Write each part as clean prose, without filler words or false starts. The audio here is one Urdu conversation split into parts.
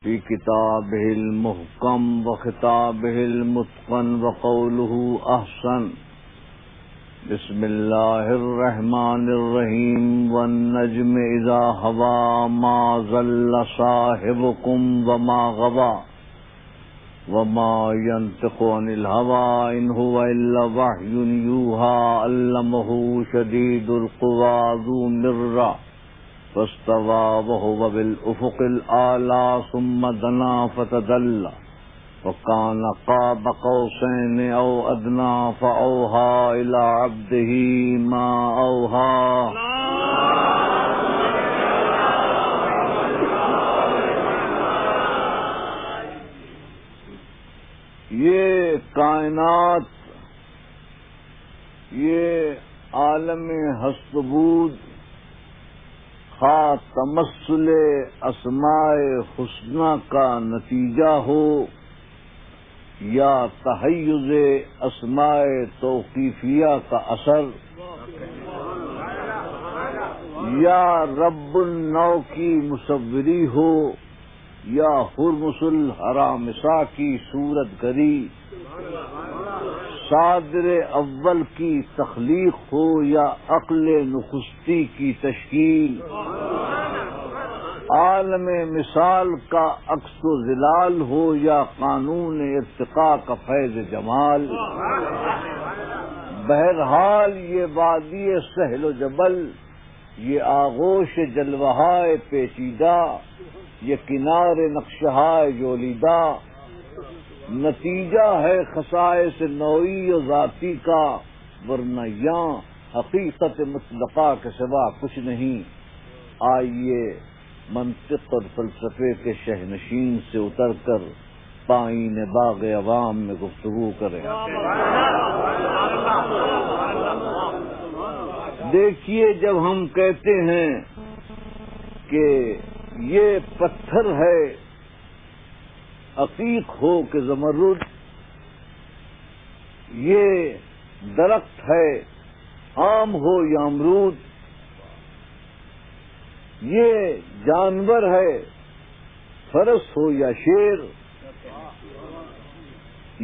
في كتابه المحكم وخطابه المتقن وقوله أحسن. بسم الله الرحمن الرحيم والنجم إذا هوى ما ضل صاحبكم وما غوى وما ينطق عن الهوى إن هو إلا وحي يوحى علمه شديد القوى ذو مرة فاستوى وهو بالأفق الأعلى ثم دنا فتدلى وكان قاب قوسين أو أدنى فأوحى إلى عبده ما أوحى. یہ کائنات، یہ عالم ہست بود خواہ تمثل اسماء حسنہ کا نتیجہ ہو یا تحیز اسماء توقیفیہ کا اثر، یا رب النوع کی مصوری ہو یا ہرمس الحرامسا کی صورت گری، صادر اول کی تخلیق ہو یا عقل نخستی کی تشکیل، عالم مثال کا عکس و ظلال ہو یا قانون ارتقاء کا فیض جمال، بہرحال یہ وادی سہل و جبل، یہ آغوش جلوہائے پیچیدہ، یہ کنار نقشہائے جولیدہ، نتیجہ ہے خصائص نوعی و ذاتی کا، ورنہ یہاں حقیقت مطلقہ کے سوا کچھ نہیں۔ آئیے منطق اور فلسفے کے شہنشین سے اتر کر پائین باغ عوام میں گفتگو کریں۔ دیکھیے، جب ہم کہتے ہیں کہ یہ پتھر ہے عقیق ہو کہ زمرد، یہ درخت ہے آم ہو یا امرود، یہ جانور ہے فرس ہو یا شیر،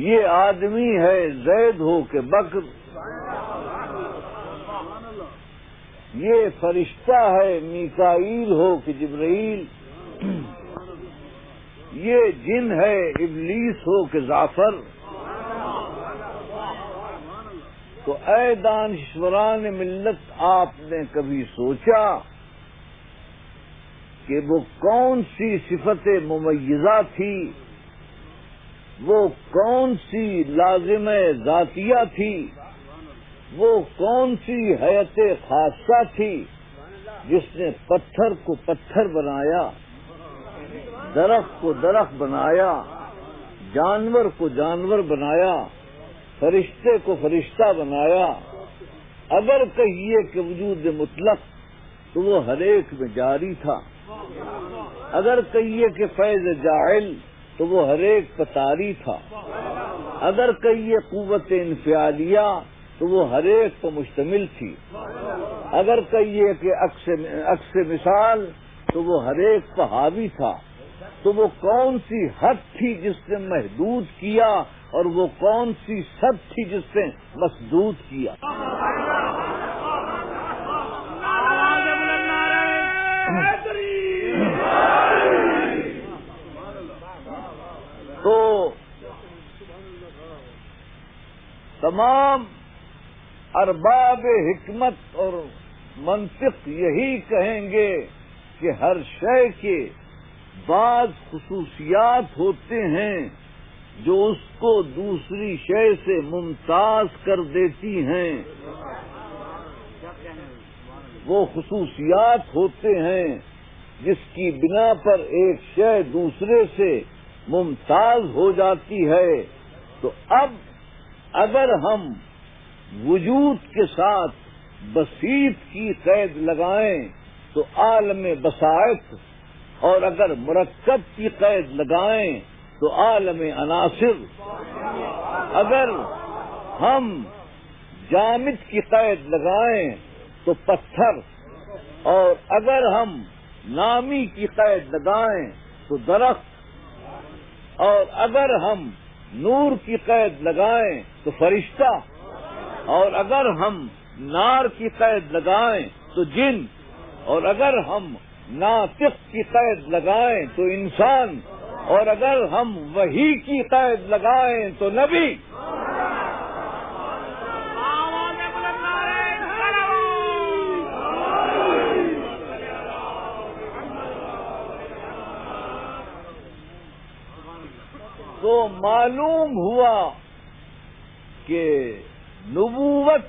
یہ آدمی ہے زید ہو کہ بکر، یہ فرشتہ ہے میکائیل ہو کہ جبرائیل، یہ جن ہے ابلیس ہو کہ زعفر۔ تو اے دانشوران ملت، آپ نے کبھی سوچا کہ وہ کون سی صفت ممیزہ تھی، وہ کون سی لازمہ ذاتیہ تھی، وہ کون سی حیت خاصہ تھی جس نے پتھر کو پتھر بنایا، درخت کو درخت بنایا، جانور کو جانور بنایا، فرشتے کو فرشتہ بنایا؟ اگر کہیے کہ وجود مطلق تو وہ ہر ایک میں جاری تھا، اگر کہیے کہ فیض جاعل تو وہ ہر ایک پر طاری تھا، اگر کہیے قوت انفعالیہ تو وہ ہر ایک پر مشتمل تھی، اگر کہیے کہ عکس مثال تو وہ ہر ایک پر حاوی تھا۔ تو وہ کون سی حد تھی جس نے محدود کیا، اور وہ کون سی سد تھی جس نے مسدود کیا؟ تو تمام ارباب حکمت اور منطق یہی کہیں گے کہ ہر شے کے بعض خصوصیات ہوتے ہیں جو اس کو دوسری شے سے ممتاز کر دیتی ہیں، وہ خصوصیات ہوتے ہیں جس کی بنا پر ایک شے دوسرے سے ممتاز ہو جاتی ہے۔ تو اب اگر ہم وجود کے ساتھ بسیط کی قید لگائیں تو عالم بساط، اور اگر مرکب کی قید لگائیں تو عالم عناصر، اگر ہم جامد کی قید لگائیں تو پتھر، اور اگر ہم نامی کی قید لگائیں تو درخت، اور اگر ہم نور کی قید لگائیں تو فرشتہ، اور اگر ہم نار کی قید لگائیں تو جن، اور اگر ہم ناطق کی قید لگائیں تو انسان، اور اگر ہم وحی کی قید لگائیں تو نبی۔ تو معلوم ہوا کہ نبوت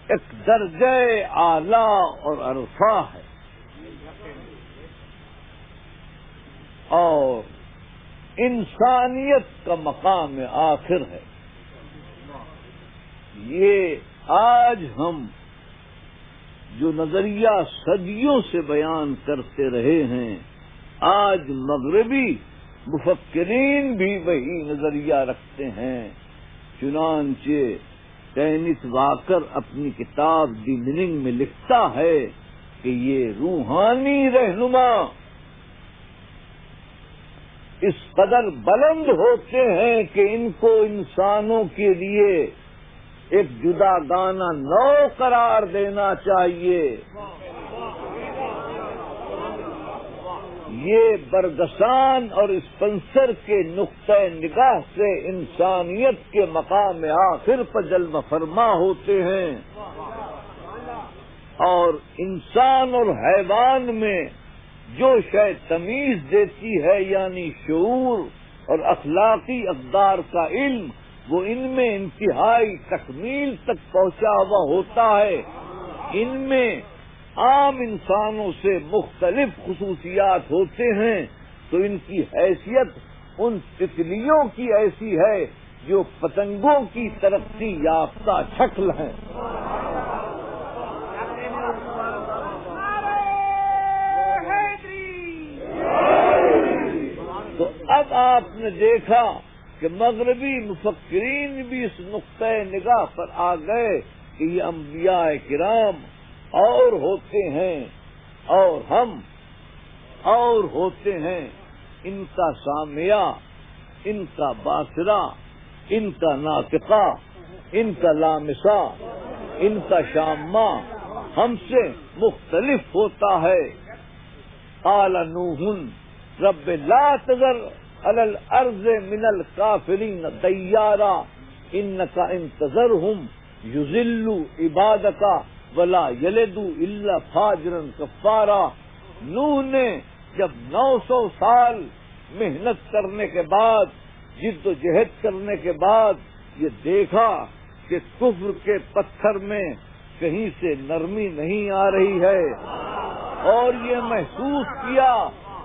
ایک درجہ اعلیٰ اور عرفہ ہے، اور انسانیت کا مقام آخر ہے۔ یہ آج ہم جو نظریہ صدیوں سے بیان کرتے رہے ہیں، آج مغربی مفکرین بھی وہی نظریہ رکھتے ہیں۔ چنانچہ کینتھ واکر اپنی کتاب دی میننگ میں لکھتا ہے کہ یہ روحانی رہنما اس قدر بلند ہوتے ہیں کہ ان کو انسانوں کے لیے ایک جداگانہ نو قرار دینا چاہیے۔ یہ برگسان اور اسپنسر کے نقطۂ نگاہ سے انسانیت کے مقام آخر پر جلوہ فرما ہوتے ہیں، اور انسان اور حیوان میں جو شے تمیز دیتی ہے، یعنی شعور اور اخلاقی اقدار کا علم، وہ ان میں انتہائی تکمیل تک پہنچا ہوا ہوتا ہے۔ ان میں عام انسانوں سے مختلف خصوصیات ہوتے ہیں، تو ان کی حیثیت ان تتلیوں کی ایسی ہے جو پتنگوں کی ترقی یافتہ شکل ہیں۔ تو اب آپ نے دیکھا کہ مغربی مفکرین بھی اس نقطۂ نگاہ پر آ گئے کہ یہ انبیاء کرام اور ہوتے ہیں اور ہم اور ہوتے ہیں، ان کا سامعہ، ان کا باصرہ، ان کا ناطقہ، ان کا لامسہ، ان کا شامہ ہم سے مختلف ہوتا ہے۔ قال نوح رب لا تذر علی الارض من الکافرین دیارا انک ان تذرہم یضلوا عبادک ولا یلدوا الا فاجرا کفارا۔ نوح نے جب 900 سال محنت کرنے کے بعد، جد و جہد کرنے کے بعد یہ دیکھا کہ کفر کے پتھر میں کہیں سے نرمی نہیں آ رہی ہے، اور یہ محسوس کیا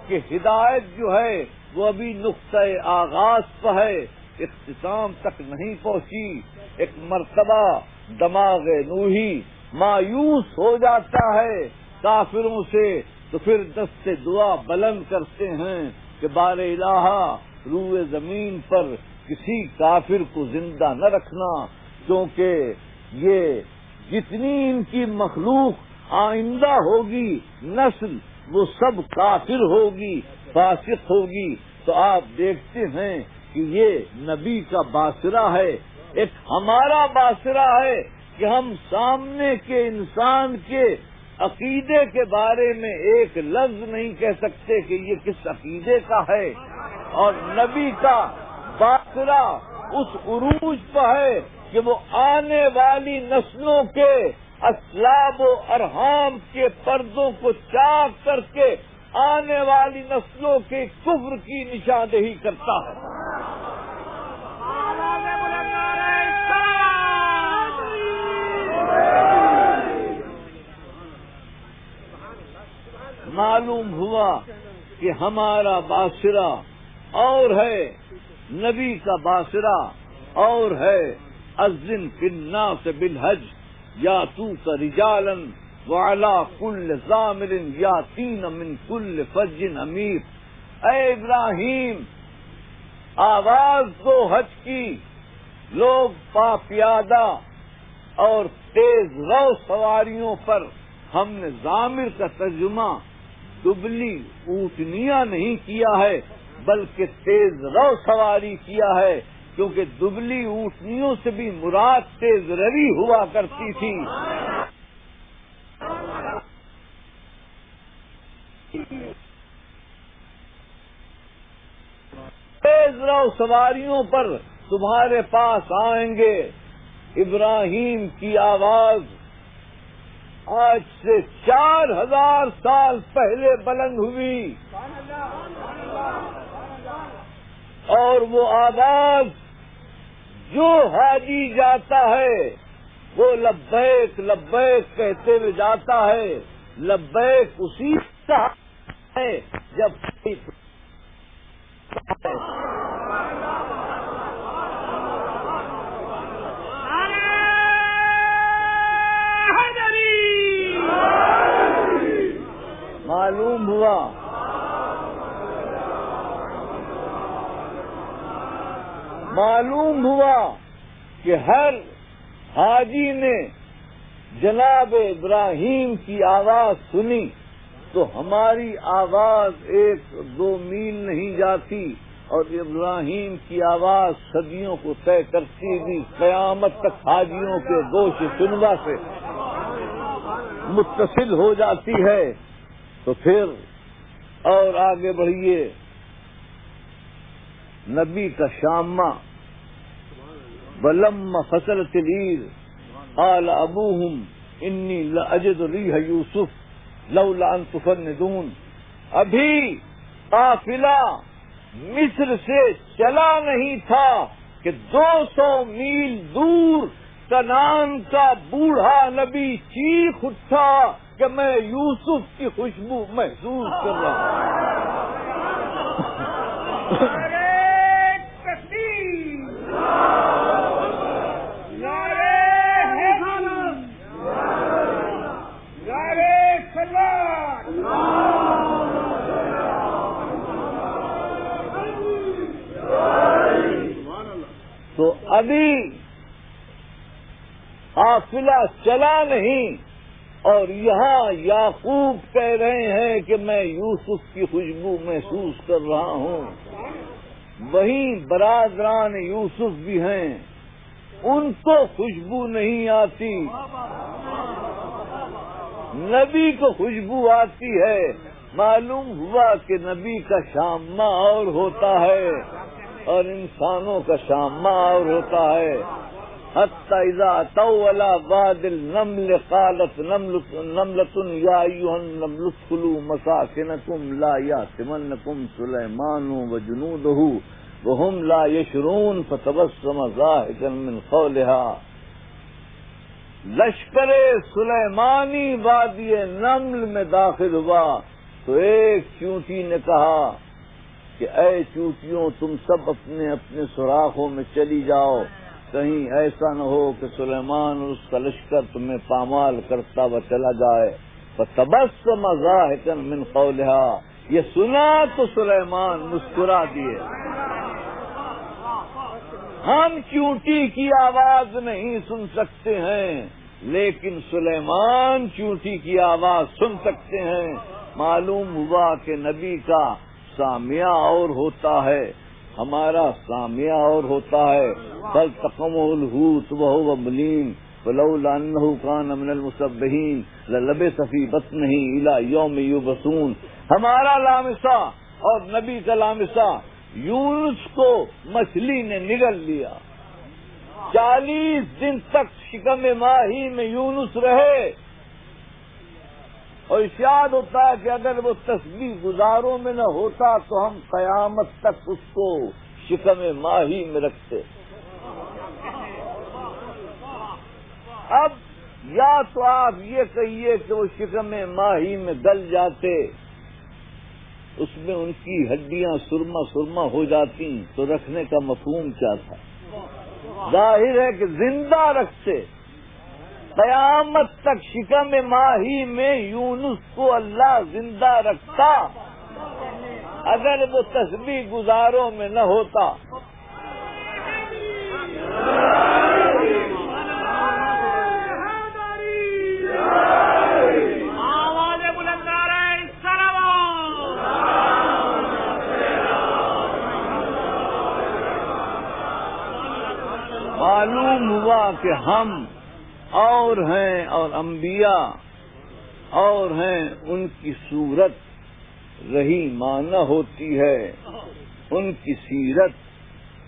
کہ ہدایت جو ہے وہ ابھی نقطۂ آغاز پر ہے، اختتام تک نہیں پہنچی، ایک مرتبہ دماغ نوحی مایوس ہو جاتا ہے کافروں سے، تو پھر دست دعا بلند کرتے ہیں کہ بار الہ روئے زمین پر کسی کافر کو زندہ نہ رکھنا، کیونکہ یہ جتنی ان کی مخلوق آئندہ ہوگی نسل، وہ سب کافر ہوگی، فاسق ہوگی۔ تو آپ دیکھتے ہیں کہ یہ نبی کا باصرہ ہے، ایک ہمارا باصرہ ہے کہ ہم سامنے کے انسان کے عقیدے کے بارے میں ایک لفظ نہیں کہہ سکتے کہ یہ کس عقیدے کا ہے، اور نبی کا باصرہ اس عروج پر ہے کہ وہ آنے والی نسلوں کے اسلاب و ارحام کے پردوں کو چاک کر کے آنے والی نسلوں کے کفر کی نشاندہی کرتا ہے۔ معلوم ہوا کہ ہمارا باصرہ اور ہے، نبی کا باصرہ اور ہے۔ اذن فی الناس بالحج یاتوک رجالا وعلی کل ضامر یاتین من کل فج عمیق۔ اے ابراہیم، آواز دو حج کی، لوگ پا پیادہ اور تیز رو سواریوں پر۔ ہم نے ضامر کا ترجمہ دبلی اونٹنیاں نہیں کیا ہے، بلکہ تیز رو سواری کیا ہے، کیونکہ دبلی اونٹنیوں سے بھی مراد تیز روی ہوا کرتی تھی۔ تیز رو سواریوں پر تمہارے پاس آئیں گے۔ ابراہیم کی آواز آج سے 4000 سال پہلے بلند ہوئی، اور وہ آواز جو حاجی جاتا ہے وہ لبیک لبیک کہتے ہوئے جاتا ہے۔ لبیک اسی کا ہے جب معلوم ہوا کہ ہر حاجی نے جناب ابراہیم کی آواز سنی تو ہماری آواز 1-2 میل نہیں جاتی، اور ابراہیم کی آواز صدیوں کو طے کرتی ہوئی قیامت تک حاجیوں کے گوش سنوا سے متصل ہو جاتی ہے۔ تو پھر اور آگے بڑھیے، نبی کا شامہ بلم فصلت العیر قال ابوہم انی لاجد ریح یوسف لولا ان تفندون۔ ابھی قافلہ مصر سے چلا نہیں تھا کہ 200 میل دور کنعان کا بوڑھا نبی چیخ اٹھا کہ میں یوسف کی خوشبو محسوس کر رہا ہوں۔ تو ابھی قافلہ چلا نہیں، اور یہاں یعقوب کہہ رہے ہیں کہ میں یوسف کی خوشبو محسوس کر رہا ہوں۔ وہیں برادران یوسف بھی ہیں، ان کو خوشبو نہیں آتی، نبی کو خوشبو آتی ہے۔ معلوم ہوا کہ نبی کا شامہ اور ہوتا ہے اور انسانوں کا شامہ اور ہوتا ہے۔ حتی اذا اتوا علی واد النمل قالت نملۃ یا ایھا النمل ادخلوا مساکنکم لا یأتمنکم سلیمان وجنودہ وهم لا یشعرون فتبسم ضاحکا من قولها۔ لشکر سلیمانی وادی نمل میں داخل ہوا تو ایک چونٹی نے کہا کہ اے چونٹیوں، تم سب اپنے اپنے سوراخوں میں چلی جاؤ، کہیں ایسا نہ ہو کہ سلیمان اور اس کا لشکر تمہیں پامال کرتا ہوا چلا جائے۔ فتبسم ضاحکا من قولها، یہ سنا تو سلیمان مسکرا دیے۔ ہم چونٹی کی آواز نہیں سن سکتے ہیں، لیکن سلیمان چونٹی کی آواز سن سکتے ہیں۔ معلوم ہوا کہ نبی کا سامعہ اور ہوتا ہے، ہمارا سامعہ اور ہوتا ہے۔ فالتقمه الحوت وهو ملیم فلولا انه كان من المسبحين للبث في بطنه الى يوم يبعثون۔ ہمارا لامسہ اور نبی کا لامسہ، یونس کو مچھلی نے نگل لیا، 40 دن تک شکم ماہی میں یونس رہے، اور ارشاد ہوتا ہے کہ اگر وہ تسبیح گزاروں میں نہ ہوتا تو ہم قیامت تک اس کو شکم ماہی میں رکھتے۔ اب یا تو آپ یہ کہیے کہ وہ شکم ماہی میں گل جاتے، اس میں ان کی ہڈیاں سرما ہو جاتی، تو رکھنے کا مفہوم کیا تھا؟ ظاہر ہے کہ زندہ رکھتے۔ قیامت تک شکم ماہی میں یونس کو اللہ زندہ رکھتا اگر وہ تسبیح گزاروں میں نہ ہوتا۔ کہا کہ ہم اور ہیں اور انبیاء اور ہیں، ان کی صورت رہی معنی ہوتی ہے، ان کی سیرت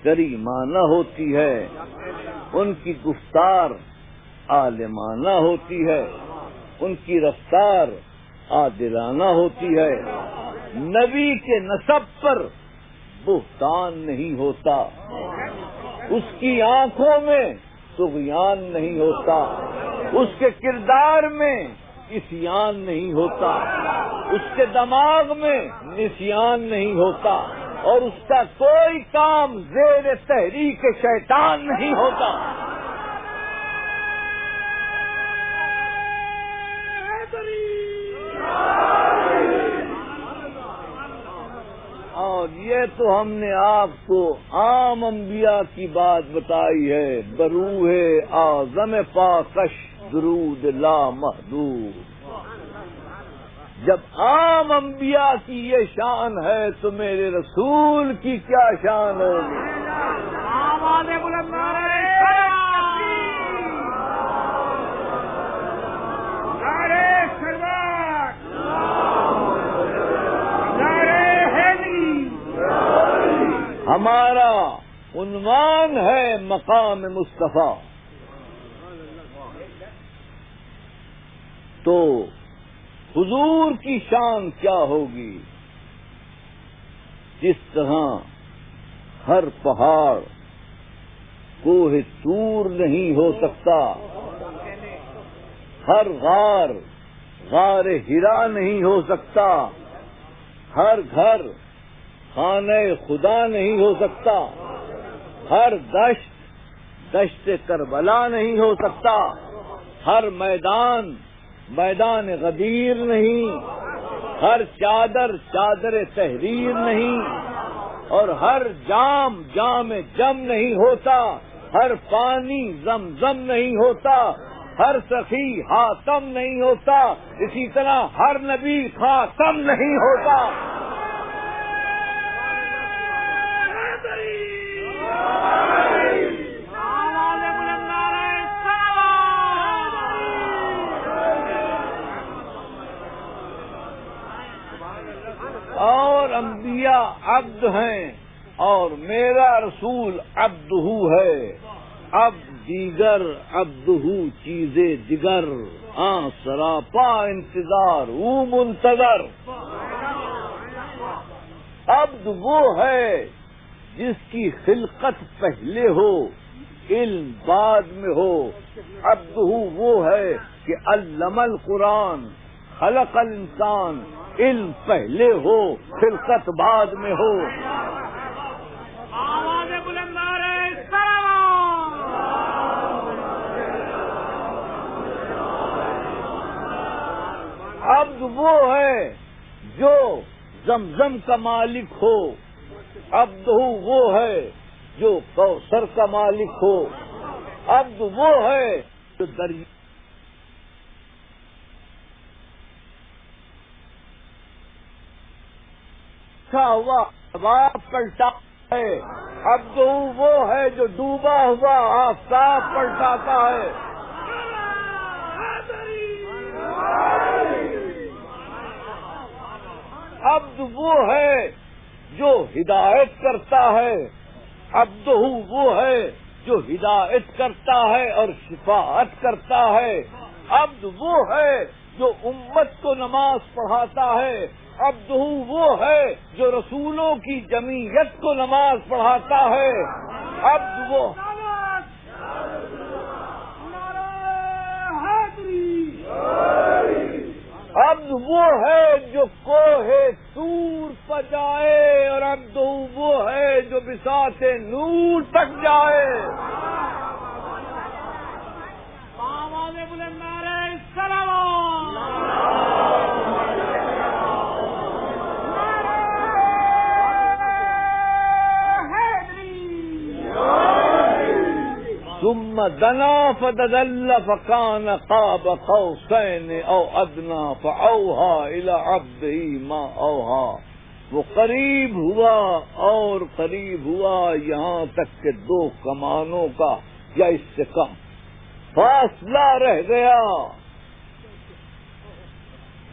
کریمانہ ہوتی ہے، ان کی گفتار عالمانہ ہوتی ہے، ان کی رفتار عادلانہ ہوتی ہے۔ نبی کے نسب پر بہتان نہیں ہوتا، اس کی آنکھوں میں طغیان نہیں ہوتا، اس کے کردار میں عصیان نہیں ہوتا، اس کے دماغ میں نسیان نہیں ہوتا، اور اس کا کوئی کام زیر تحریک شیطان نہیں ہوتا۔ اور یہ تو ہم نے آپ کو عام انبیاء کی بات بتائی ہے، بروح اعظم پاکش درود لا محدود۔ جب عام انبیاء کی یہ شان ہے تو میرے رسول کی کیا شان ہوگی؟ ہمارا عنوان ہے مقام مصطفیٰ، تو حضور کی شان کیا ہوگی؟ جس طرح ہر پہاڑ کوہ طور نہیں ہو سکتا، ہر غار غار ہرا نہیں ہو سکتا، ہر گھر خانہ خدا نہیں ہو سکتا، ہر دشت دشت کربلا نہیں ہو سکتا، ہر میدان میدان غدیر نہیں، ہر چادر چادر تحریر نہیں، اور ہر جام جام جم نہیں ہوتا، ہر پانی زمزم نہیں ہوتا، ہر سخی حاتم نہیں ہوتا، اسی طرح ہر نبی خاتم نہیں ہوتا۔ اور انبیاء عبد ہیں اور میرا رسول عبدہ ہے، عبد دیگر عبدہ چیزیں دیگر، سراپا انتظار او منتظر۔ عبد وہ ہے جس کی خلقت پہلے ہو علم بعد میں ہو، عبدہ وہ ہے کہ علم القرآن خلق الانسان، علم پہلے ہو خلقت بعد میں ہو۔ آواز بلند نعرہ عبد وہ ہے جو زمزم کا مالک ہو، عبد وہ ہے جو کوثر کا مالک ہو، عبد وہ ہے جو دریا ہوا جواب پلٹا ہے، عبد وہ ہے جو ڈوبا ہوا آفتاب پلٹاتا ہے۔ عبد وہ ہے جو ہدایت کرتا ہے، عبد وہ ہے جو ہدایت کرتا ہے اور شفاعت کرتا ہے، عبد وہ ہے جو امت کو نماز پڑھاتا ہے، عبد وہ ہے جو رسولوں کی جمعیت کو نماز پڑھاتا ہے، عبد وہ عبد وہ ہے جو کوہ طور پر جائے، اور عبد وہ ہے جو بساط نور تک جائے۔ آواز بلند نعرہ سلام۔ ثم دنا فتدل فكان قاب قوسين او ادنى فاوحى الى عبده ما اوحى۔ وہ قریب ہوا اور قریب ہوا یہاں تک کہ دو کمانوں کا یا اس سے کم فاصلہ رہ گیا.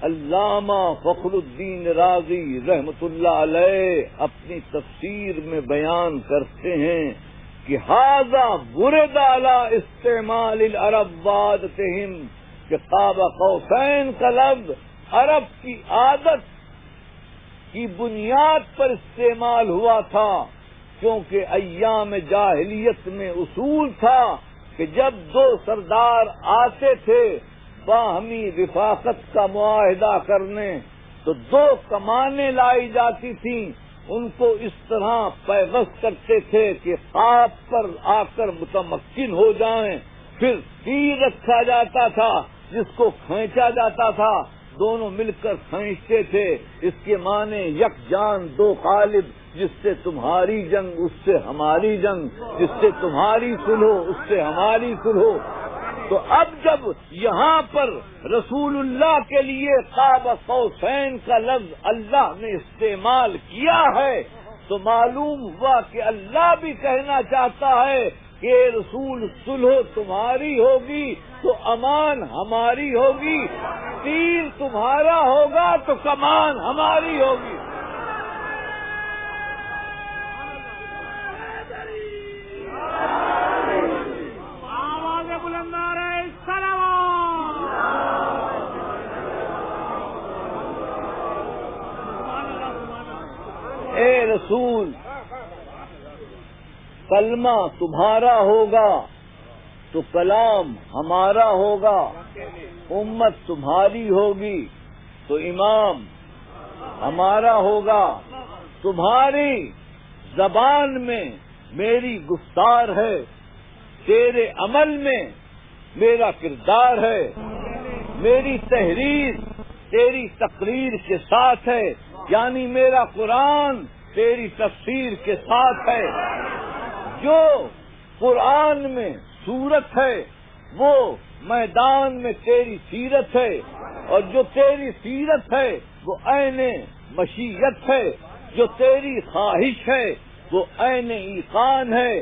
علامہ فخر الدین رازی رحمت اللہ علیہ اپنی تفسیر میں بیان کرتے ہیں کہ ھذا ورد علی استعمال العرب وعادتہم، کہ قاب قوسین کا لفظ عرب کی عادت کی بنیاد پر استعمال ہوا تھا، کیونکہ ایام جاہلیت میں اصول تھا کہ جب دو سردار آتے تھے باہمی رفاقت کا معاہدہ کرنے تو دو کمانیں لائی جاتی تھیں، ان کو اس طرح پیوست کرتے تھے کہ قاب پر آ کر متمکن ہو جائیں، پھر تیر رکھا جاتا تھا جس کو کھینچا جاتا تھا، دونوں مل کر کھینچتے تھے. اس کے معنی یک جان دو غالب، جس سے تمہاری جنگ اس سے ہماری جنگ، جس سے تمہاری سلو اس سے ہماری سلو. تو اب جب یہاں پر رسول اللہ کے لیے قاب قوسین کا لفظ اللہ نے استعمال کیا ہے تو معلوم ہوا کہ اللہ بھی کہنا چاہتا ہے کہ رسول صلح تمہاری ہوگی تو امان ہماری ہوگی، تیر تمہارا ہوگا تو کمان ہماری ہوگی. اے رسول، کلمہ تمہارا ہوگا تو کلام ہمارا ہوگا، امت تمہاری ہوگی تو امام ہمارا ہوگا. تمہاری زبان میں میری گفتار ہے، تیرے عمل میں میرا کردار ہے، میری تحریر تیری تقریر کے ساتھ ہے، یعنی میرا قرآن تیری تفسیر کے ساتھ ہے. جو قرآن میں صورت ہے وہ میدان میں تیری سیرت ہے، اور جو تیری سیرت ہے وہ عین مشیت ہے، جو تیری خواہش ہے وہ عین ایقان ہے،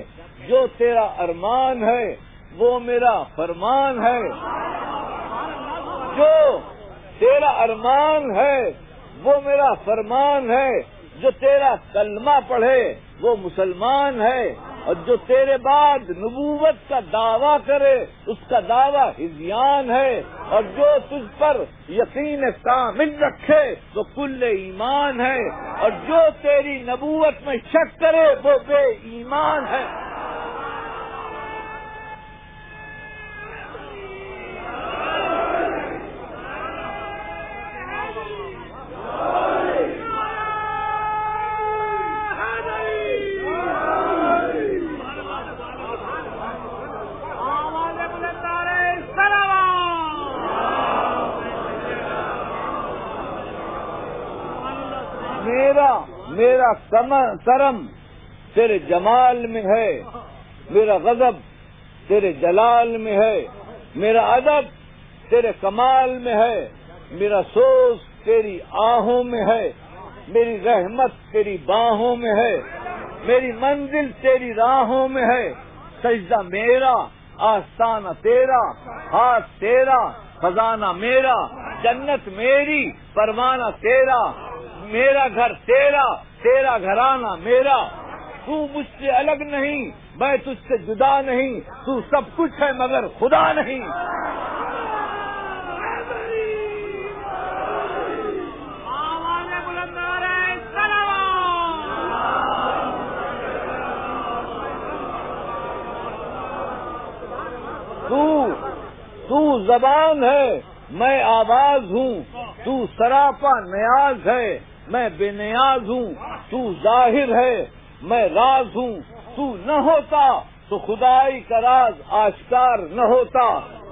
جو تیرا ارمان ہے وہ میرا فرمان ہے. جو تیرا ارمان ہے وہ میرا فرمان ہے، جو تیرا کلمہ پڑھے وہ مسلمان ہے، اور جو تیرے بعد نبوت کا دعویٰ کرے اس کا دعویٰ ہذیان ہے، اور جو تجھ پر یقین کامل رکھے وہ کل ایمان ہے، اور جو تیری نبوت میں شک کرے وہ بے ایمان ہے. میرا کرم تیرے جمال میں ہے، میرا غضب تیرے جلال میں ہے، میرا ادب تیرے کمال میں ہے، میرا سوز تیری آہوں میں ہے، میری رحمت تیری باہوں میں ہے، میری منزل تیری راہوں میں ہے. سجدہ میرا، آستانہ تیرا، ہاتھ تیرا، خزانہ میرا، جنت میری، پروانہ تیرا، میرا گھر تیرا، تیرا گھرانہ میرا. تو مجھ سے الگ نہیں، میں تجھ سے جدا نہیں، تو سب کچھ ہے مگر خدا نہیں. تو زبان ہے، میں آواز ہوں، تو سراپا نیاز ہے، میں بے نیاز ہوں، تو ظاہر ہے، میں راز ہوں. تو نہ ہوتا تو خدائی کا راز آشکار نہ ہوتا،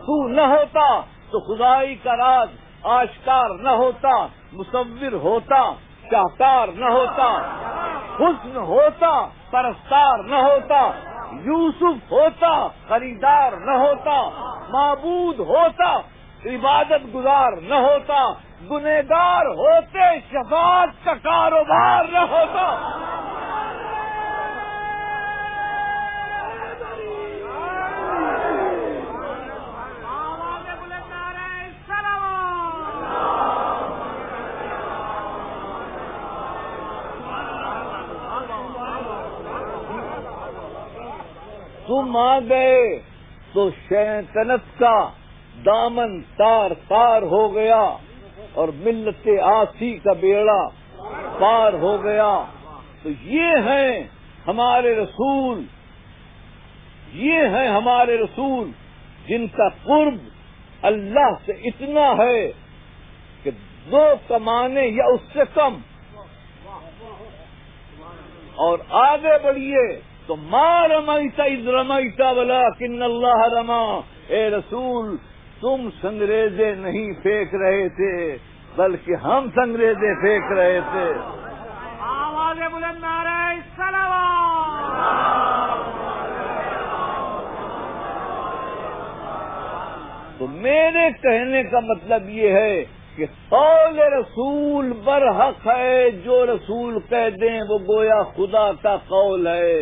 تو نہ ہوتا تو خدائی کا راز آشکار نہ ہوتا. مصور ہوتا شاہکار نہ ہوتا، حسن ہوتا پرستار نہ ہوتا، یوسف ہوتا خریدار نہ ہوتا، معبود ہوتا عبادت گزار نہ ہوتا، گنہگار ہوتے شفاعت کا کاروبار نہ ہوتا. تم آ گئے تو شیطنت کا دامن تار تار ہو گیا اور ملت آسی کا بیڑا پار ہو گیا. تو یہ ہیں ہمارے رسول، یہ ہیں ہمارے رسول جن کا قرب اللہ سے اتنا ہے کہ 2 کمانے یا اس سے کم. اور آگے بڑھیے تو ما رمیت اذ رمیت ولکن اللہ رما. اے رسول تم سنگریزے نہیں پھینک رہے تھے بلکہ ہم سنگریزے پھینک رہے تھے. آواز بلند نعرہ صلوات. تو میرے کہنے کا مطلب یہ ہے کہ قول رسول برحق ہے. جو رسول کہہ دیں وہ گویا خدا کا قول ہے.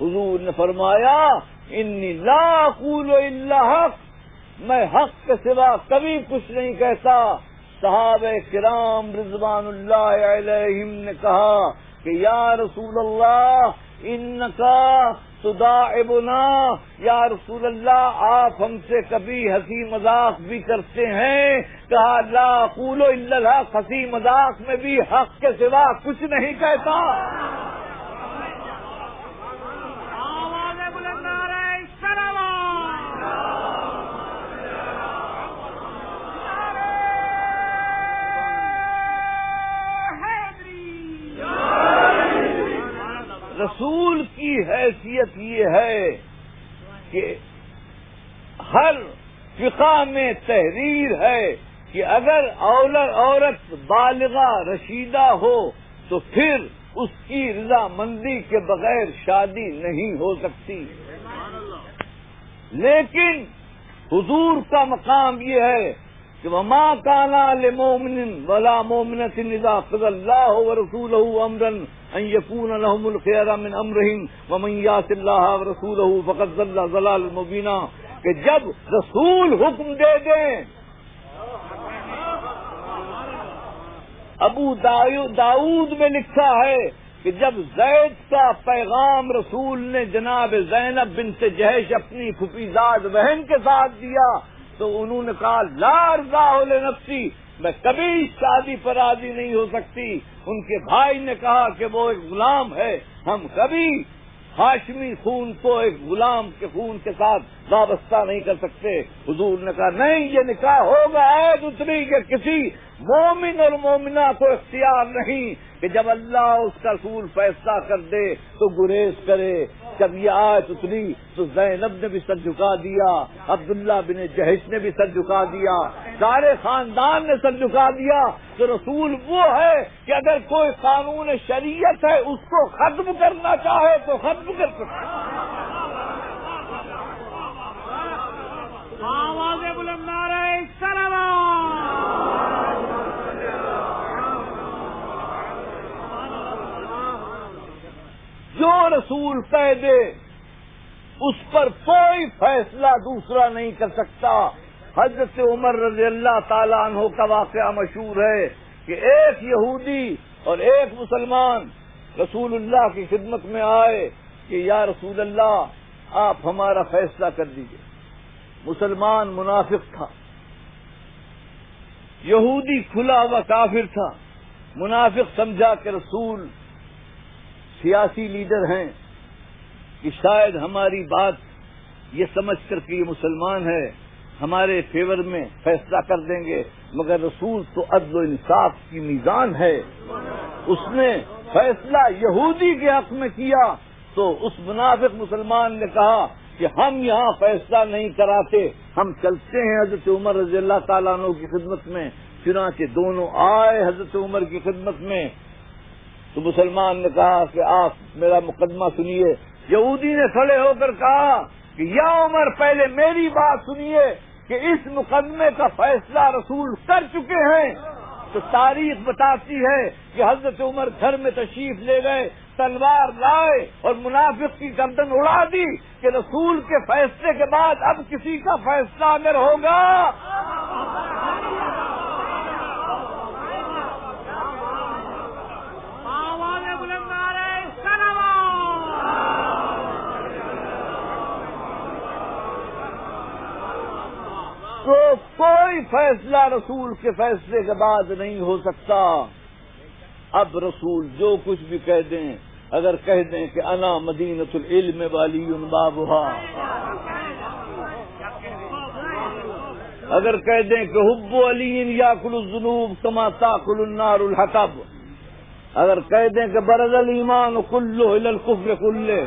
حضور نے فرمایا انی لا اقول الا حق، میں حق کے سوا کبھی کچھ نہیں کہتا. صحابہ کرام رضوان اللہ علیہم نے کہا کہ یا رسول اللہ انکا تداعبنا، یا رسول اللہ آپ ہم سے کبھی ہنسی مذاق بھی کرتے ہیں. کہا لا اقول الا الحق، ہنسی مذاق میں بھی حق کے سوا کچھ نہیں کہتا. آواز بلند نعرہ صلوات. نعرہ حیدری. رسول کی حیثیت یہ ہے کہ ہر فقہ میں تحریر ہے کہ اگر عورت بالغہ رشیدہ ہو تو پھر اس کی رضامندی کے بغیر شادی نہیں ہو سکتی. لیکن حضور کا مقام یہ ہے کہ وما كان لمؤمن ولا مؤمنة اذا قضى الله ورسوله امرا ان يكون لهم الخيار من امرهم ومن يعص الله ورسوله فقد ضل ضلالا مبينا. کہ جب رسول حکم دے دیں. ابو داؤد میں لکھا ہے کہ جب زید کا پیغام رسول نے جناب زینب بنت جہش اپنی پھپھیزاد بہن کے ساتھ دیا تو انہوں نے کہا لا ارضا لنفسی، میں کبھی شادی پر راضی نہیں ہو سکتی. ان کے بھائی نے کہا کہ وہ ایک غلام ہے، ہم کبھی ہاشمی خون کو ایک غلام کے خون کے ساتھ وابستہ نہیں کر سکتے. حضور نے کہا نہیں، یہ نکاح ہوگا عید اتری کہ کسی مومن اور مومنہ کو اختیار نہیں کہ جب اللہ اس کا رسول فیصلہ کر دے تو گریز کرے. جب یہ آیت اتری تو زینب نے بھی سر جھکا دیا، عبداللہ بن جہش نے بھی سر جھکا دیا، سارے خاندان نے سر جھکا دیا. تو رسول وہ ہے کہ اگر کوئی قانون شریعت ہے اس کو ختم کرنا چاہے تو ختم کر سکتا. آواز بلند نعرہ صلوات. جو رسول کہہ دے اس پر کوئی فیصلہ دوسرا نہیں کر سکتا. حضرت عمر رضی اللہ تعالیٰ عنہ کا واقعہ مشہور ہے کہ ایک یہودی اور ایک مسلمان رسول اللہ کی خدمت میں آئے کہ یا رسول اللہ آپ ہمارا فیصلہ کر دیجئے. مسلمان منافق تھا، یہودی کھلا ہوا کافر تھا. منافق سمجھا کہ رسول سیاسی لیڈر ہیں کہ شاید ہماری بات یہ سمجھ کر کہ یہ مسلمان ہے ہمارے فیور میں فیصلہ کر دیں گے، مگر رسول تو عدل و انصاف کی میزان ہے. اس نے فیصلہ یہودی کے حق میں کیا تو اس منافق مسلمان نے کہا کہ ہم یہاں فیصلہ نہیں کراتے، ہم چلتے ہیں حضرت عمر رضی اللہ تعالیٰ عنہ کی خدمت میں. چنانچہ دونوں آئے حضرت عمر کی خدمت میں. تو مسلمان نے کہا کہ آپ میرا مقدمہ سنیے. یہودی نے کھڑے ہو کر کہا کہ یا عمر پہلے میری بات سنیے کہ اس مقدمے کا فیصلہ رسول کر چکے ہیں. تو تاریخ بتاتی ہے کہ حضرت عمر گھر میں تشریف لے گئے، تلوار لائے اور منافق کی گردن اڑا دی کہ رسول کے فیصلے کے بعد اب کسی کا فیصلہ اگر ہوگا آواز بلند نعرہ صلوات. فیصلہ رسول کے فیصلے کے بعد نہیں ہو سکتا. اب رسول جو کچھ بھی کہہ دیں، اگر کہہ دیں کہ انا مدینۃ العلم والی بابھا، اگر کہہ دیں کہ حب علی یاکل الذنوب کما تاکل النار الحطب، اگر کہہ دیں کہ برز الایمان کلہ الی الکفر کلہ،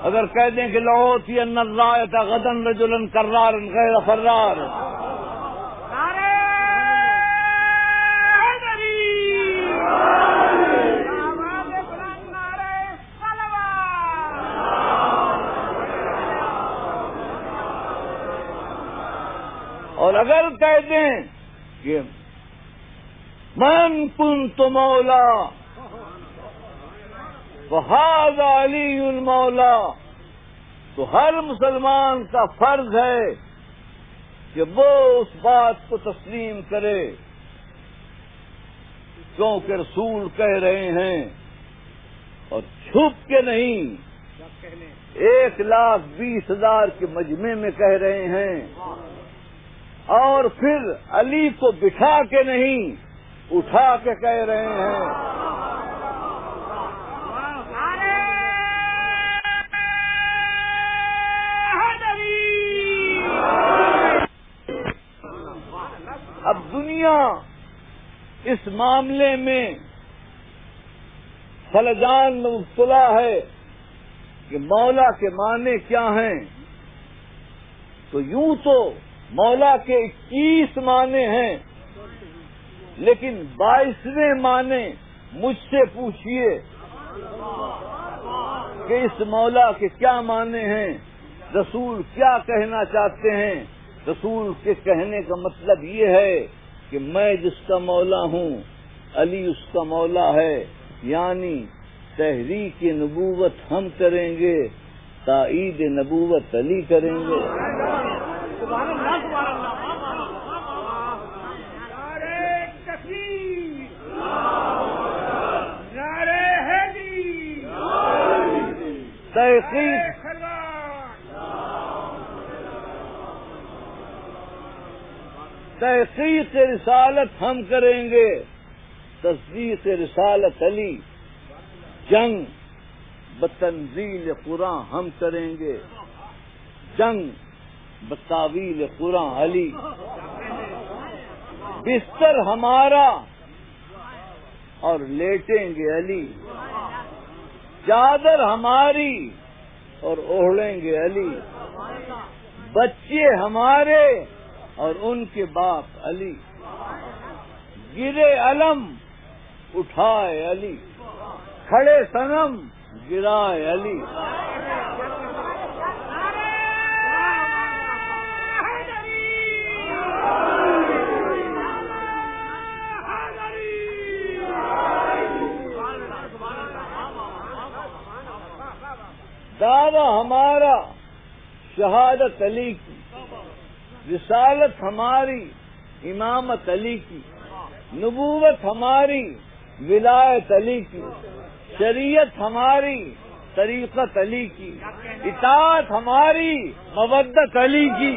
اگر کہہ دیں کہ لعوتی ان الرایۃ غدا رجلا کرار غیر فرار، اور اگر کہہ دیں کہ من کنت مولا فہذا علی المولا، تو ہر مسلمان کا فرض ہے کہ وہ اس بات کو تسلیم کرے، کیونکہ رسول کہہ رہے ہیں اور چھپ کے نہیں، 1,20,000 کے مجمع میں کہہ رہے ہیں، اور پھر علی کو بٹھا کے نہیں اٹھا کے کہہ رہے ہیں. اب دنیا اس معاملے میں فلجان میں مبتلا ہے کہ مولا کے معنی کیا ہیں. تو یوں تو مولا کے 21 معنی ہیں، لیکن 22ویں معنی مجھ سے پوچھئے کہ اس مولا کے کیا معنی ہیں، رسول کیا کہنا چاہتے ہیں. رسول کے کہنے کا مطلب یہ ہے کہ میں جس کا مولا ہوں علی اس کا مولا ہے، یعنی تحریک نبوت ہم کریں گے، تائید نبوت علی کریں گے. تحقیق رسالت ہم کریں گے، تصدیق رسالت علی. جنگ بتنزیل قرآن ہم کریں گے، جنگ بتاویل قرآن علی. بستر ہمارا اور لیٹیں گے علی، چادر ہماری اور اوڑھیں گے علی، بچے ہمارے اور ان کے باپ علی، گرے علم اٹھائے علی، کھڑے صنم گرائے علی. دعویٰ ہمارا شہادت علی کی، رسالت ہماری امامت علی کی، نبوت ہماری ولایت علی کی، شریعت ہماری طریقت علی کی، اطاعت ہماری مودت علی کی.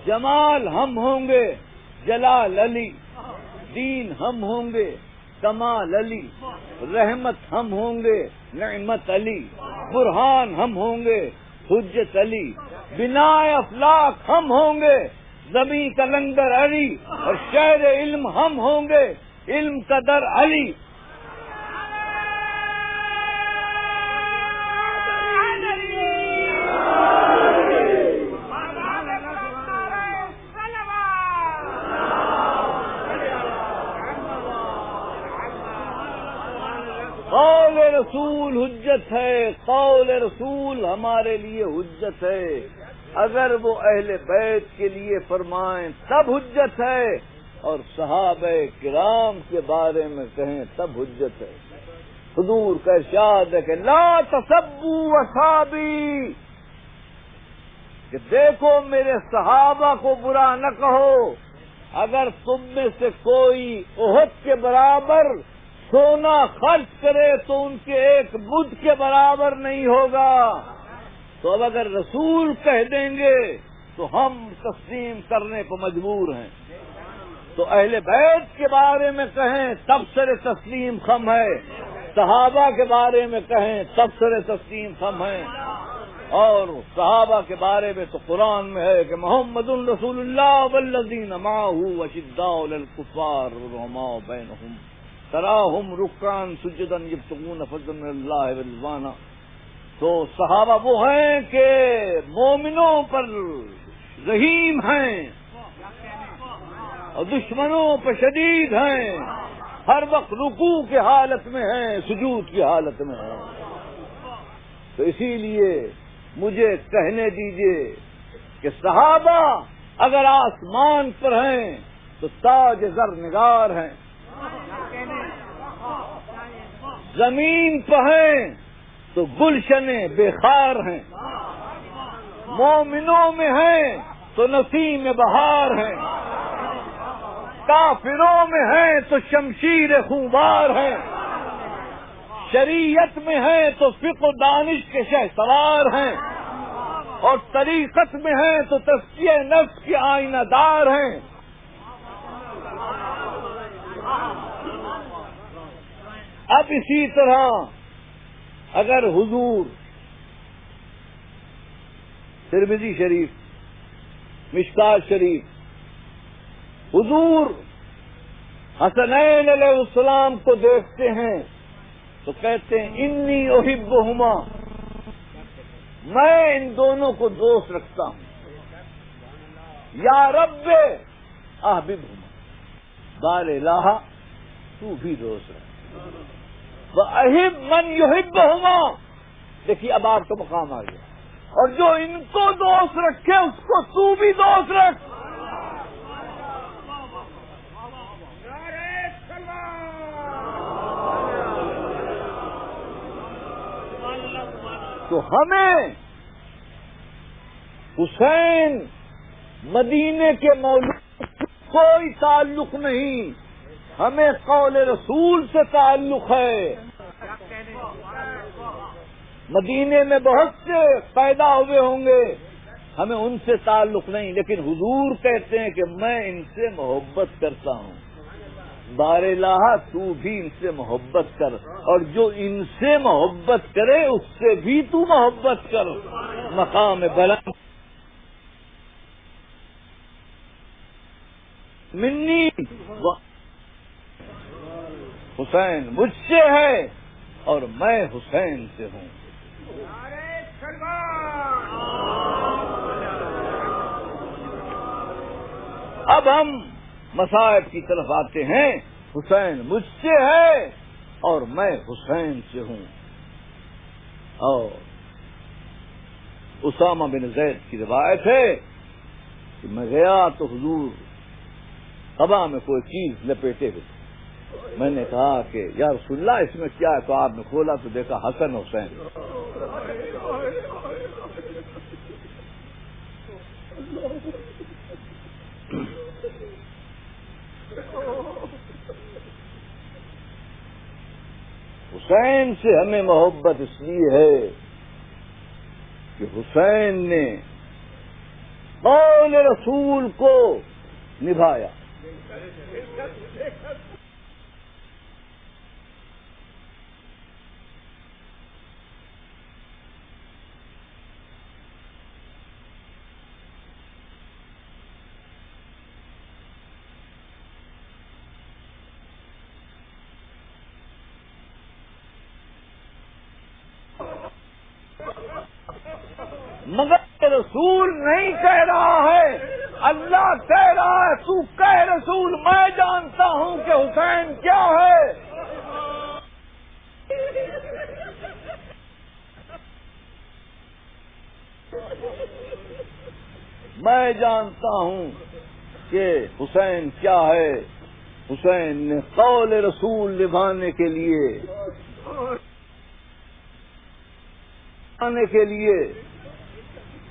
جمال ہم ہوں گے جلال علی، دین ہم ہوں گے کمال علی، رحمت ہم ہوں گے نعمت علی، برہان ہم ہوں گے حجت علی، بنا افلاک ہم ہوں گے زمین کا لنگر علی، اور شہر علم ہم ہوں گے علم کا در علی. قول رسول حجت ہے، قول رسول ہمارے لیے حجت ہے. اگر وہ اہل بیت کے لیے فرمائیں تب حجت ہے، اور صحابہ کرام کے بارے میں کہیں تب حجت ہے. حضور کا ارشاد ہے کہ لا تسبوا اصحابی، کہ دیکھو میرے صحابہ کو برا نہ کہو. اگر تم میں سے کوئی احد کے برابر سونا خرچ کرے تو ان کے ایک بدھ کے برابر نہیں ہوگا. تو اب اگر رسول کہہ دیں گے تو ہم تسلیم کرنے کو مجبور ہیں. تو اہل بیت کے بارے میں کہیں تب سر تسلیم خم ہے، صحابہ کے بارے میں کہیں تب سر تسلیم خم ہے. اور صحابہ کے بارے میں تو قرآن میں ہے کہ محمد رسول اللہ والذین معه اشداء علی الکفار رحماء بینہم تراہم رکعا سجدا یبتغون فضلا من اللہ ورضوانا. تو صحابہ وہ ہیں کہ مومنوں پر رحیم ہیں اور دشمنوں پر شدید ہیں، ہر وقت رکوع کی حالت میں ہیں، سجود کی حالت میں ہیں. تو اسی لیے مجھے کہنے دیجئے کہ صحابہ اگر آسمان پر ہیں تو تاج زر نگار ہیں، زمین پر ہیں تو گلشن بے خار ہیں، مومنوں میں ہیں تو نسیم بہار ہیں، کافروں میں ہیں تو شمشیر خونبار ہیں، شریعت میں ہیں تو فقہ و دانش کے شہسوار ہیں، اور طریقت میں ہیں تو تزکیہ نفس کے آئینہ دار ہیں. اب اسی طرح اگر حضور ترمذی شریف، مشکات شریف، حضور حسنین علیہ السلام کو دیکھتے ہیں تو کہتے ہیں انی احبہما، میں ان دونوں کو دوست رکھتا ہوں. یا رب احببہما، بار الہ تو بھی دوست رکھ. وَأَحِبْ مَنْ يُحِبُّهُمَا، دیکھیے اب آپ کا مقام آ گیا. اور جو ان کو دوست رکھے اس کو تو بھی دوست رکھ. تو ہمیں حسین مدینے کے مولود کوئی تعلق نہیں، ہمیں قول رسول سے تعلق ہے. مدینے میں بہت سے پیدا ہوئے ہوں گے، ہمیں ان سے تعلق نہیں، لیکن حضور کہتے ہیں کہ میں ان سے محبت کرتا ہوں. بار الہ تو بھی ان سے محبت کر، اور جو ان سے محبت کرے اس سے بھی تو محبت کر. مقام بلند منی حسین مجھ سے ہے اور میں حسین سے ہوں. اب ہم مصائب کی طرف آتے ہیں. حسین مجھ سے ہے اور میں حسین سے ہوں. اور اسامہ بن زید کی روایت ہے کہ میں گیا تو حضور قبا میں کوئی چیز لپیٹے ہوئے. میں نے کہا کہ یا رسول اللہ اس میں کیا ہے؟ تو آپ نے کھولا تو دیکھا حسن حسین. حسین سے ہمیں محبت اس لیے ہے کہ حسین نے قول رسول کو نبھایا. مگر رسول نہیں کہہ رہا ہے، اللہ کہہ رہا ہے تو کہہ رسول میں جانتا ہوں کہ حسین کیا ہے. میں جانتا ہوں کہ حسین کیا ہے. حسین نے قول رسول نبھانے کے لیے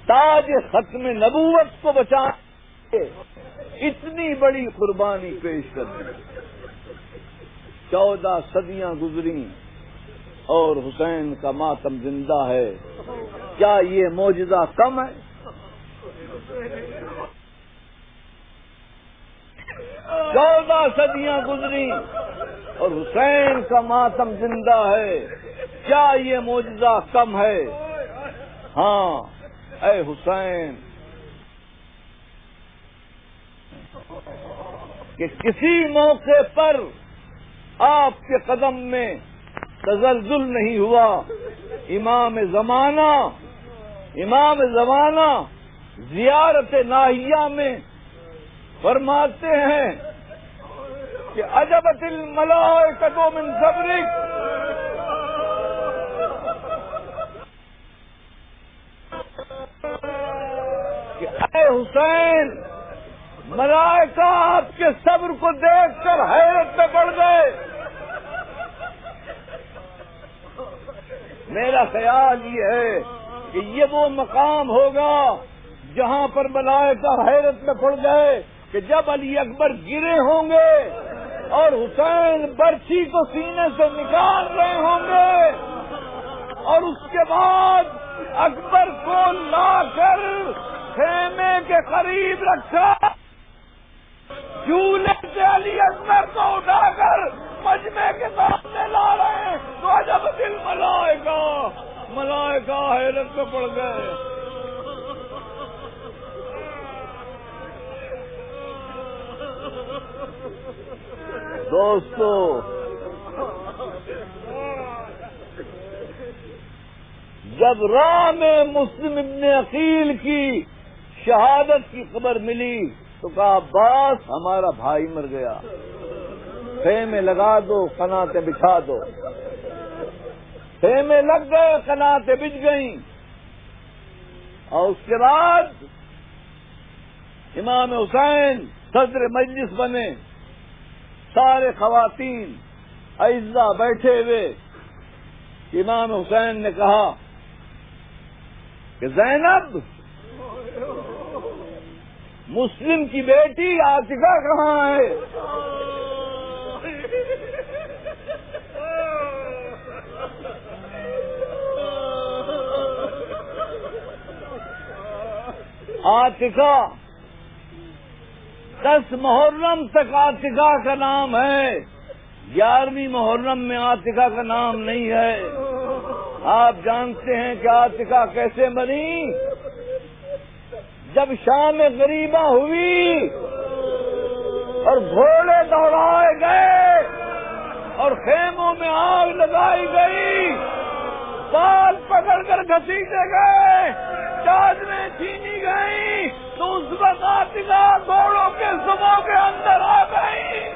تاج ختم نبوت کو بچانے اتنی بڑی قربانی پیش کر دی. 14 صدیاں گزری اور حسین کا ماتم زندہ ہے، کیا یہ معجزہ کم ہے؟ 14 صدیاں گزری اور حسین کا ماتم زندہ ہے، کیا یہ معجزہ کم ہے؟ ہاں اے حسین، کہ کسی موقع پر آپ کے قدم میں تزلزل نہیں ہوا۔ امام زمانہ زیارت ناہیہ میں فرماتے ہیں کہ عجبت الملائکۃ من صبرک، کہ اے حسین، ملائکہ آپ کے صبر کو دیکھ کر حیرت میں پڑ گئے۔ میرا خیال یہ ہے کہ یہ وہ مقام ہوگا جہاں پر ملائکہ حیرت میں پڑ گئے کہ جب علی اکبر گرے ہوں گے اور حسین برچھی کو سینے سے نکال رہے ہوں گے، اور اس کے بعد اکبر کو لا کر خیمے کے قریب رکھا، جھولے سے علی اکبر کو اٹھا کر مجمع کے سامنے لا رہے ہیں تو عجبت الملائکہ، ملائکہ حیرت میں پڑ گئے۔ دوستو، جب راہ میں مسلم ابن عقیل کی شہادت کی خبر ملی تو کہا عباس ہمارا بھائی مر گیا، خیمے لگا دو، قناتیں بچھا دو۔ خیمے لگ گئے، قناتیں بچھ گئیں، اور اس کے بعد امام حسین صدر مجلس بنے، سارے خواتین اعزاء بیٹھے ہوئے۔ امام حسین نے کہا کہ زینب، مسلم کی بیٹی عاتقہ کہاں ہے؟ عاتقہ 10 محرم تک عاتقہ کا نام ہے، 11ویں محرم میں عاتقہ کا نام نہیں ہے۔ آپ جانتے ہیں کہ عاتقہ کیسے بنی؟ جب شام غریبہ ہوئی اور گھوڑے دوڑائے گئے اور خیموں میں آگ لگائی گئی، بال پکڑ کر گھسیٹے گئے، چادریں چھینی گئی، تو اس وقت عاتقہ گھوڑوں کے صبح کے اندر آ گئی۔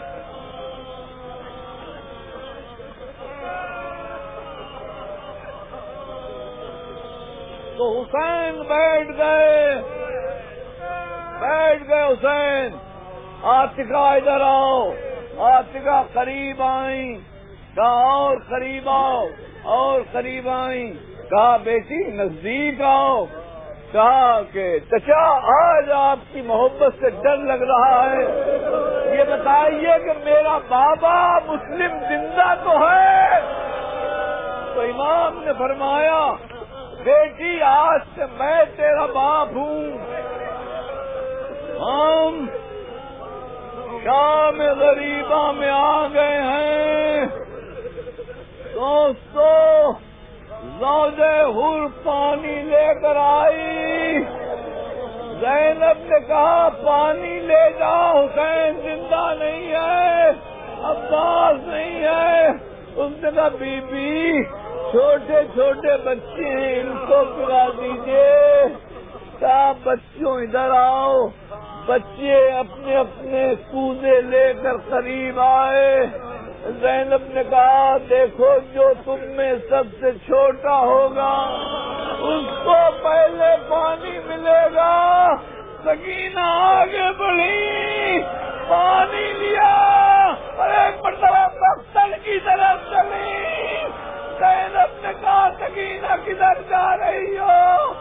تو حسین بیٹھ گئے حسین، عاتقہ ادھر آؤ۔ عاتقہ قریب آئیں، کہا اور قریب آؤ، اور قریب آئیں، کہا بیٹی نزدیک آؤ۔ کہا کہ چچا آج آپ کی محبت سے ڈر لگ رہا ہے، یہ بتائیے کہ میرا بابا مسلم زندہ تو ہے؟ تو امام نے فرمایا بیٹی آج سے میں تیرا باپ ہوں۔ ہم شام غریبہ میں آ گئے ہیں۔ دوستو، زوجہ حر پانی لے کر آئی۔ زینب نے کہا پانی لے جاؤ، حسین زندہ نہیں ہے، عباس نہیں ہے۔ اس نے کہا بی بی چھوٹے چھوٹے بچے ہیں، ان کو پلا دیجیے۔ کہا بچوں ادھر آؤ۔ بچے اپنے اپنے کوزے لے کر قریب آئے۔ زینب نے کہا دیکھو جو تم میں سب سے چھوٹا ہوگا اس کو پہلے پانی ملے گا۔ سکینہ آگے بڑھی، پانی لیا اور ایک مرتبہ مقتل کی طرف چلی۔ زینب نے کہا سکینہ کدھر جا رہی ہو؟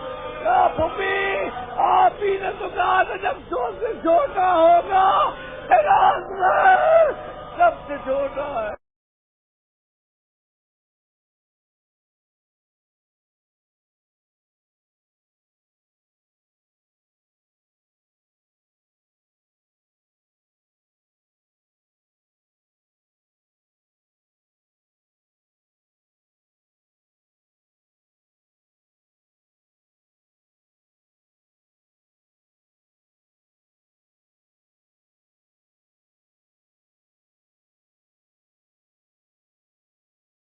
کہا پھوپھی آپ ہی نے تو کہا تھا جب سب سے چھوٹا ہوگا، سب سے چھوٹا ہے۔